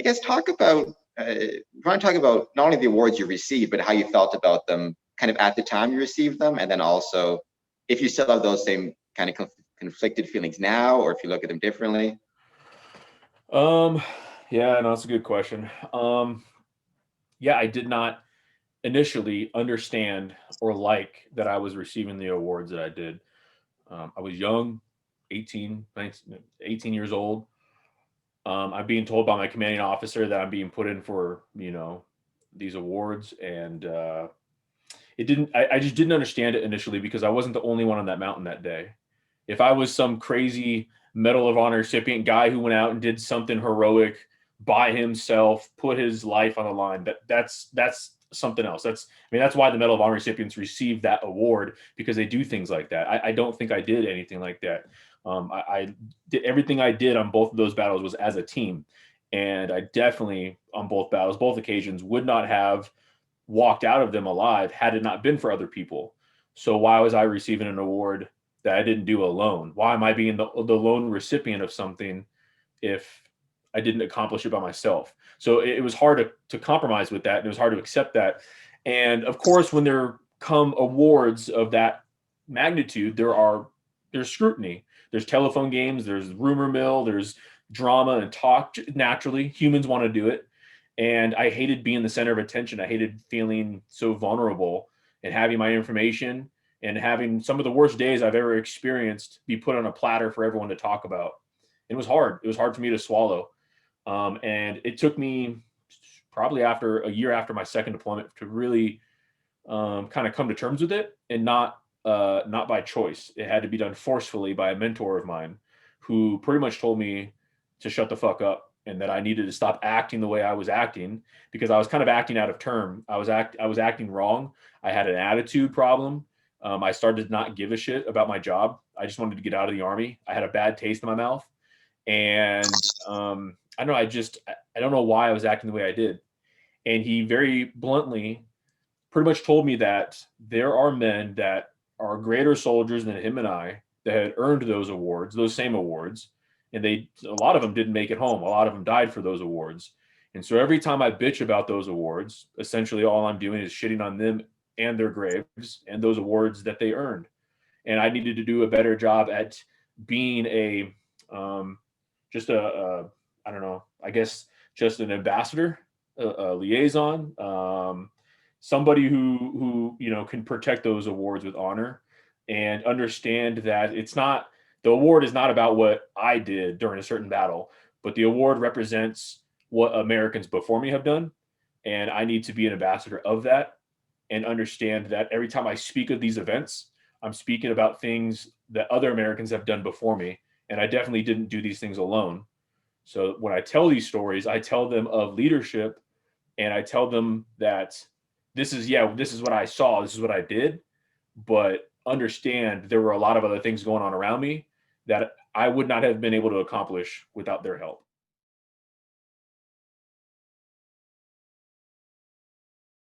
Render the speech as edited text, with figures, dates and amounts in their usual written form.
I guess want to talk about not only the awards you received, but how you felt about them kind of at the time you received them, and then also if you still have those same kind of conflicted feelings now, or if you look at them differently. Yeah, no, that's a good question. Yeah, I did not initially understand or like that I was receiving the awards that I did. I was young, 18, 19, 18 years old. I'm being told by my commanding officer that I'm being put in for, these awards. And I just didn't understand it initially because I wasn't the only one on that mountain that day. If I was some crazy Medal of Honor recipient guy who went out and did something heroic by himself, put his life on the line, that's something else. That's why the Medal of Honor recipients receive that award, because they do things like that. I don't think I did anything like that. I did everything I did on both of those battles was as a team. And I definitely, on both battles, both occasions, would not have walked out of them alive had it not been for other people. So why was I receiving an award that I didn't do alone? Why am I being the lone recipient of something if I didn't accomplish it by myself? So it was hard to compromise with that, and it was hard to accept that. And of course, when there come awards of that magnitude, there's scrutiny. There's telephone games, there's rumor mill, there's drama and talk. Naturally, humans want to do it. And I hated being the center of attention. I hated feeling so vulnerable and having my information and having some of the worst days I've ever experienced be put on a platter for everyone to talk about. It was hard. It was hard for me to swallow. And it took me probably after a year after my second deployment to really kind of come to terms with it, and not by choice. It had to be done forcefully by a mentor of mine who pretty much told me to shut the fuck up and that I needed to stop acting the way I was acting, because I was kind of acting out of term. I was acting wrong. I had an attitude problem. I started to not give a shit about my job. I just wanted to get out of the Army. I had a bad taste in my mouth. And I don't know, I don't know why I was acting the way I did. And he very bluntly pretty much told me that there are men that are greater soldiers than him and I that had earned those awards, those same awards. And a lot of them didn't make it home. A lot of them died for those awards. And so every time I bitch about those awards, essentially all I'm doing is shitting on them and their graves and those awards that they earned. And I needed to do a better job at being just I don't know, I guess just an ambassador, a liaison, somebody who can protect those awards with honor and understand that the award is not about what I did during a certain battle, but the award represents what Americans before me have done. And I need to be an ambassador of that and understand that every time I speak of these events, I'm speaking about things that other Americans have done before me. And I definitely didn't do these things alone. So when I tell these stories, I tell them of leadership, and I tell them that this is what I saw, this is what I did, but understand there were a lot of other things going on around me that I would not have been able to accomplish without their help.